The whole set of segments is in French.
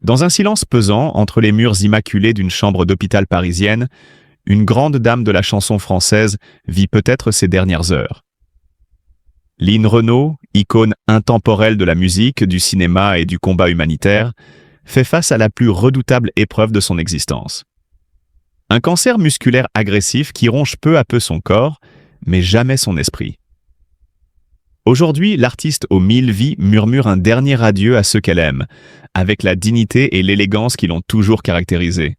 Dans un silence pesant, entre les murs immaculés d'une chambre d'hôpital parisienne, une grande dame de la chanson française vit peut-être ses dernières heures. Line Renaud, icône intemporelle de la musique, du cinéma et du combat humanitaire, fait face à la plus redoutable épreuve de son existence. Un cancer musculaire agressif qui ronge peu à peu son corps, mais jamais son esprit. Aujourd'hui, l'artiste aux 1000 vies murmure un dernier adieu à ceux qu'elle aime, avec la dignité et l'élégance qui l'ont toujours caractérisée.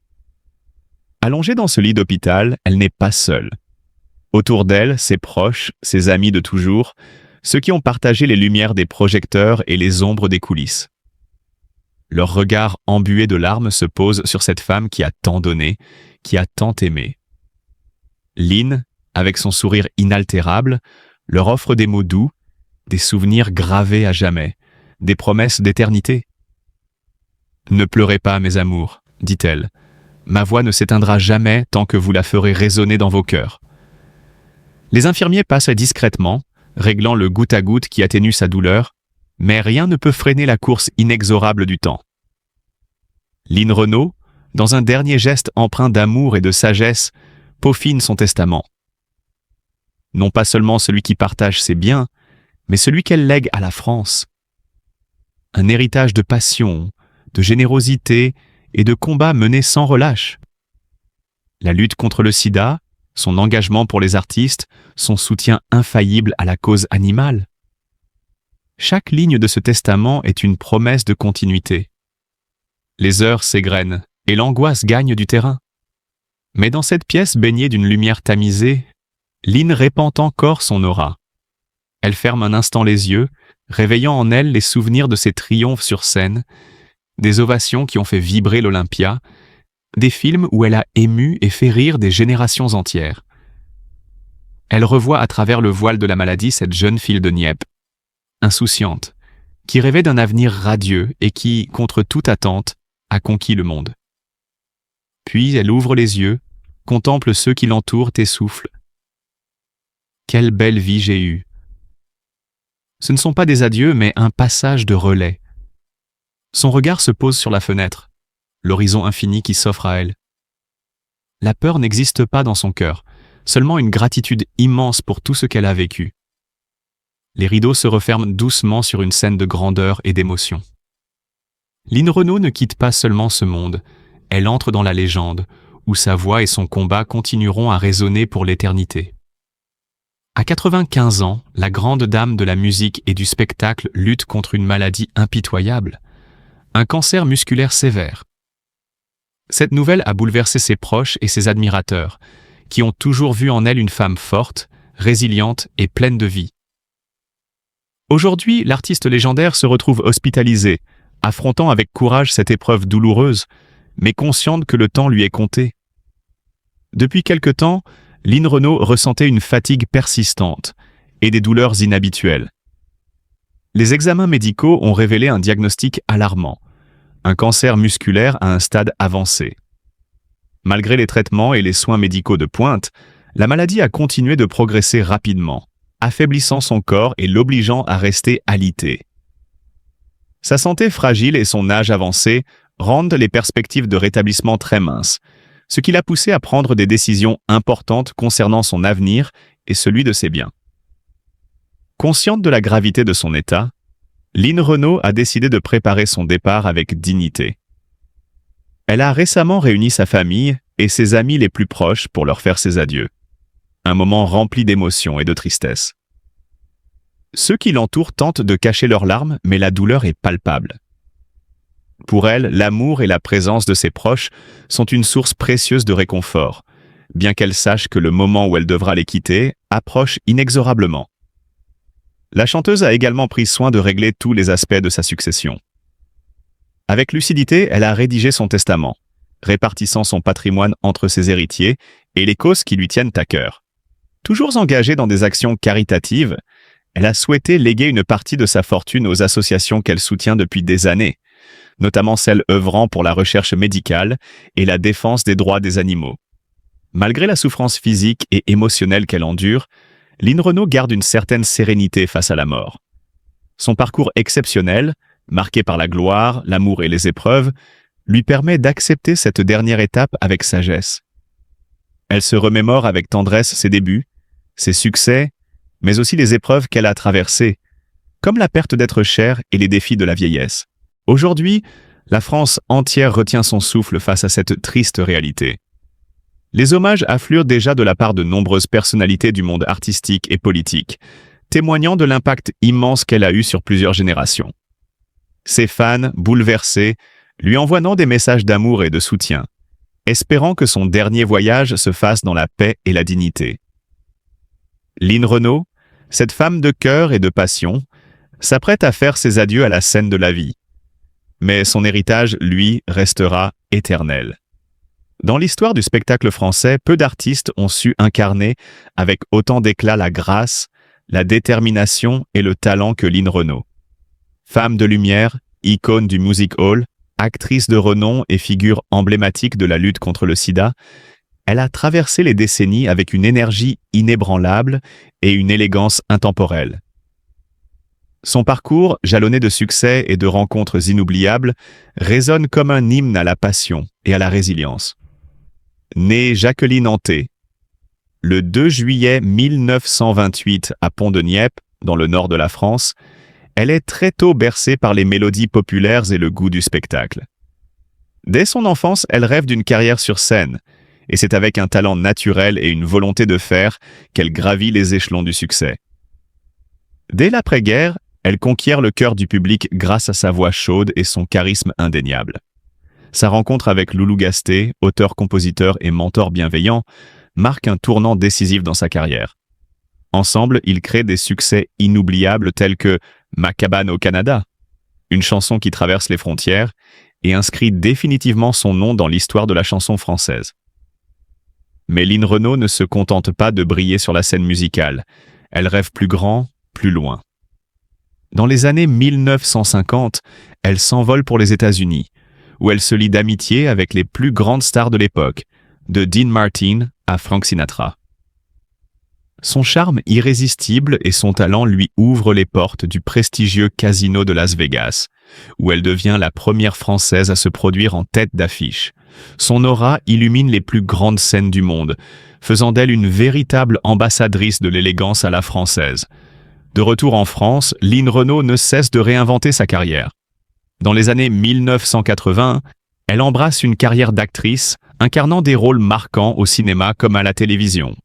Allongée dans ce lit d'hôpital, elle n'est pas seule. Autour d'elle, ses proches, ses amis de toujours, ceux qui ont partagé les lumières des projecteurs et les ombres des coulisses. Leur regard embué de larmes se pose sur cette femme qui a tant donné, qui a tant aimé. Line, avec son sourire inaltérable, leur offre des mots doux, des souvenirs gravés à jamais, des promesses d'éternité. « Ne pleurez pas, mes amours, dit-elle. Ma voix ne s'éteindra jamais tant que vous la ferez résonner dans vos cœurs. » Les infirmiers passent discrètement, réglant le goutte à goutte qui atténue sa douleur, mais rien ne peut freiner la course inexorable du temps. Line Renaud, dans un dernier geste empreint d'amour et de sagesse, peaufine son testament. Non pas seulement celui qui partage ses biens, mais celui qu'elle lègue à la France. Un héritage de passion, de générosité et de combats menés sans relâche. La lutte contre le sida, son engagement pour les artistes, son soutien infaillible à la cause animale. Chaque ligne de ce testament est une promesse de continuité. Les heures s'égrènent et l'angoisse gagne du terrain. Mais dans cette pièce baignée d'une lumière tamisée, Line répand encore son aura. Elle ferme un instant les yeux, réveillant en elle les souvenirs de ses triomphes sur scène, des ovations qui ont fait vibrer l'Olympia, des films où elle a ému et fait rire des générations entières. Elle revoit à travers le voile de la maladie cette jeune fille de Nieppe, insouciante, qui rêvait d'un avenir radieux et qui, contre toute attente, a conquis le monde. Puis elle ouvre les yeux, contemple ceux qui l'entourent et souffle. Quelle belle vie j'ai eue! Ce ne sont pas des adieux, mais un passage de relais. Son regard se pose sur la fenêtre, l'horizon infini qui s'offre à elle. La peur n'existe pas dans son cœur, seulement une gratitude immense pour tout ce qu'elle a vécu. Les rideaux se referment doucement sur une scène de grandeur et d'émotion. Line Renaud ne quitte pas seulement ce monde, elle entre dans la légende, où sa voix et son combat continueront à résonner pour l'éternité. À 95 ans, la grande dame de la musique et du spectacle lutte contre une maladie impitoyable, un cancer musculaire sévère. Cette nouvelle a bouleversé ses proches et ses admirateurs, qui ont toujours vu en elle une femme forte, résiliente et pleine de vie. Aujourd'hui, l'artiste légendaire se retrouve hospitalisée, affrontant avec courage cette épreuve douloureuse, mais consciente que le temps lui est compté. Depuis quelque temps, Line Renaud ressentait une fatigue persistante et des douleurs inhabituelles. Les examens médicaux ont révélé un diagnostic alarmant, un cancer musculaire à un stade avancé. Malgré les traitements et les soins médicaux de pointe, la maladie a continué de progresser rapidement, affaiblissant son corps et l'obligeant à rester alité. Sa santé fragile et son âge avancé rendent les perspectives de rétablissement très minces, ce qui l'a poussé à prendre des décisions importantes concernant son avenir et celui de ses biens. Consciente de la gravité de son état, Line Renaud a décidé de préparer son départ avec dignité. Elle a récemment réuni sa famille et ses amis les plus proches pour leur faire ses adieux. Un moment rempli d'émotion et de tristesse. Ceux qui l'entourent tentent de cacher leurs larmes, mais la douleur est palpable. Pour elle, l'amour et la présence de ses proches sont une source précieuse de réconfort, bien qu'elle sache que le moment où elle devra les quitter approche inexorablement. La chanteuse a également pris soin de régler tous les aspects de sa succession. Avec lucidité, elle a rédigé son testament, répartissant son patrimoine entre ses héritiers et les causes qui lui tiennent à cœur. Toujours engagée dans des actions caritatives, elle a souhaité léguer une partie de sa fortune aux associations qu'elle soutient depuis des années, notamment celles œuvrant pour la recherche médicale et la défense des droits des animaux. Malgré la souffrance physique et émotionnelle qu'elle endure, Line Renaud garde une certaine sérénité face à la mort. Son parcours exceptionnel, marquée par la gloire, l'amour et les épreuves, lui permet d'accepter cette dernière étape avec sagesse. Elle se remémore avec tendresse ses débuts, ses succès, mais aussi les épreuves qu'elle a traversées, comme la perte d'être cher et les défis de la vieillesse. Aujourd'hui, la France entière retient son souffle face à cette triste réalité. Les hommages affluent déjà de la part de nombreuses personnalités du monde artistique et politique, témoignant de l'impact immense qu'elle a eu sur plusieurs générations. Ses fans, bouleversés, lui envoient des messages d'amour et de soutien, espérant que son dernier voyage se fasse dans la paix et la dignité. Lynn Renaud, cette femme de cœur et de passion, s'apprête à faire ses adieux à la scène de la vie. Mais son héritage, lui, restera éternel. Dans l'histoire du spectacle français, peu d'artistes ont su incarner avec autant d'éclat la grâce, la détermination et le talent que Lynn Renaud. Femme de lumière, icône du music hall, actrice de renom et figure emblématique de la lutte contre le sida, elle a traversé les décennies avec une énergie inébranlable et une élégance intemporelle. Son parcours, jalonné de succès et de rencontres inoubliables, résonne comme un hymne à la passion et à la résilience. Née Jacqueline Anté, le 2 juillet 1928 à Pont-de-Nieppe, dans le nord de la France, elle est très tôt bercée par les mélodies populaires et le goût du spectacle. Dès son enfance, elle rêve d'une carrière sur scène, et c'est avec un talent naturel et une volonté de faire qu'elle gravit les échelons du succès. Dès l'après-guerre, elle conquiert le cœur du public grâce à sa voix chaude et son charisme indéniable. Sa rencontre avec Loulou Gasté, auteur-compositeur et mentor bienveillant, marque un tournant décisif dans sa carrière. Ensemble, ils créent des succès inoubliables tels que « Ma cabane au Canada », une chanson qui traverse les frontières et inscrit définitivement son nom dans l'histoire de la chanson française. Mais Lynn Renaud ne se contente pas de briller sur la scène musicale. Elle rêve plus grand, plus loin. Dans les années 1950, elle s'envole pour les États-Unis, où elle se lie d'amitié avec les plus grandes stars de l'époque, de Dean Martin à Frank Sinatra. Son charme irrésistible et son talent lui ouvrent les portes du prestigieux casino de Las Vegas, où elle devient la première Française à se produire en tête d'affiche. Son aura illumine les plus grandes scènes du monde, faisant d'elle une véritable ambassadrice de l'élégance à la française. De retour en France, Lynn Renaud ne cesse de réinventer sa carrière. Dans les années 1980, elle embrasse une carrière d'actrice, incarnant des rôles marquants au cinéma comme à la télévision.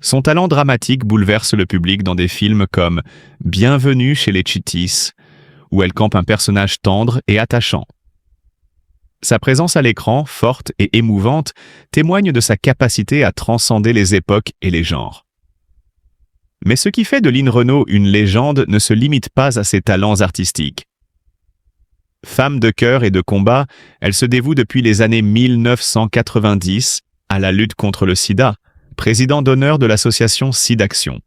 Son talent dramatique bouleverse le public dans des films comme Bienvenue chez les Chittis, où elle campe un personnage tendre et attachant. Sa présence à l'écran, forte et émouvante, témoigne de sa capacité à transcender les époques et les genres. Mais ce qui fait de Lynn Renaud une légende ne se limite pas à ses talents artistiques. Femme de cœur et de combat, elle se dévoue depuis les années 1990 à la lutte contre le sida, président d'honneur de l'association SIDAction.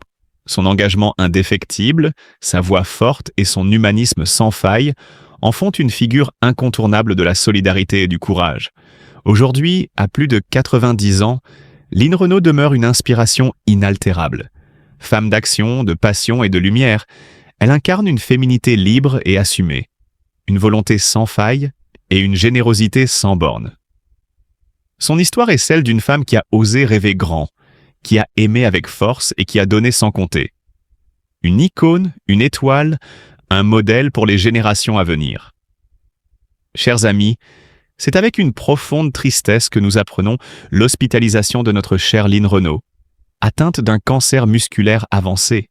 Son engagement indéfectible, sa voix forte et son humanisme sans faille en font une figure incontournable de la solidarité et du courage. Aujourd'hui, à plus de 90 ans, Lynn Renaud demeure une inspiration inaltérable. Femme d'action, de passion et de lumière, elle incarne une féminité libre et assumée, une volonté sans faille et une générosité sans bornes. Son histoire est celle d'une femme qui a osé rêver grand, qui a aimé avec force et qui a donné sans compter. Une icône, une étoile, un modèle pour les générations à venir. Chers amis, c'est avec une profonde tristesse que nous apprenons l'hospitalisation de notre chère Lynn Renaud, atteinte d'un cancer musculaire avancé.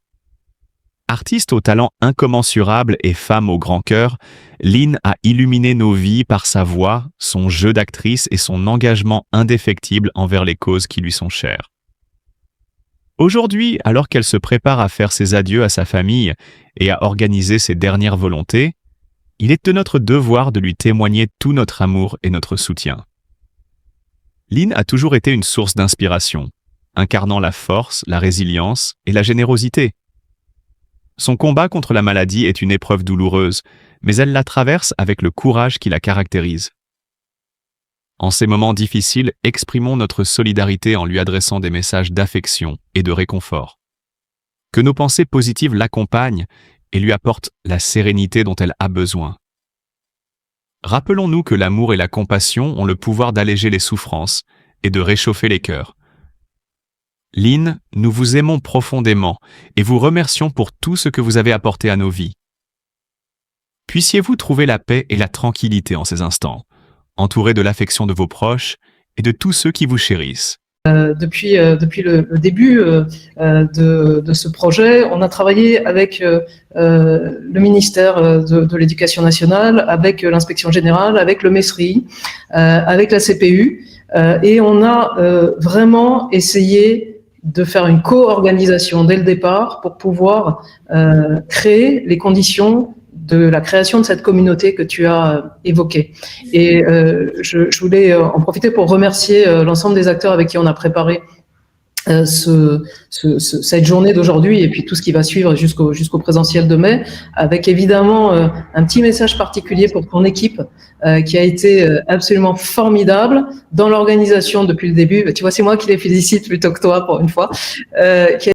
Artiste au talent incommensurable et femme au grand cœur, Lynn a illuminé nos vies par sa voix, son jeu d'actrice et son engagement indéfectible envers les causes qui lui sont chères. Aujourd'hui, alors qu'elle se prépare à faire ses adieux à sa famille et à organiser ses dernières volontés, il est de notre devoir de lui témoigner tout notre amour et notre soutien. Lynn a toujours été une source d'inspiration, incarnant la force, la résilience et la générosité. Son combat contre la maladie est une épreuve douloureuse, mais elle la traverse avec le courage qui la caractérise. En ces moments difficiles, exprimons notre solidarité en lui adressant des messages d'affection et de réconfort. Que nos pensées positives l'accompagnent et lui apporte la sérénité dont elle a besoin. Rappelons-nous que l'amour et la compassion ont le pouvoir d'alléger les souffrances et de réchauffer les cœurs. Lynn, nous vous aimons profondément et vous remercions pour tout ce que vous avez apporté à nos vies. Puissiez-vous trouver la paix et la tranquillité en ces instants, entouré de l'affection de vos proches et de tous ceux qui vous chérissent. Depuis le début de ce projet, on a travaillé avec le ministère de l'Éducation nationale, avec l'inspection générale, avec le MESRI, avec la CPU, et on a vraiment essayé de faire une co-organisation dès le départ pour pouvoir créer les conditions de la création de cette communauté que tu as évoquée. Et je voulais en profiter pour remercier l'ensemble des acteurs avec qui on a préparé cette journée d'aujourd'hui et puis tout ce qui va suivre jusqu'au présentiel de mai, avec évidemment un petit message particulier pour ton équipe qui a été absolument formidable dans l'organisation depuis le début. Tu vois, c'est moi qui les félicite plutôt que toi pour une fois.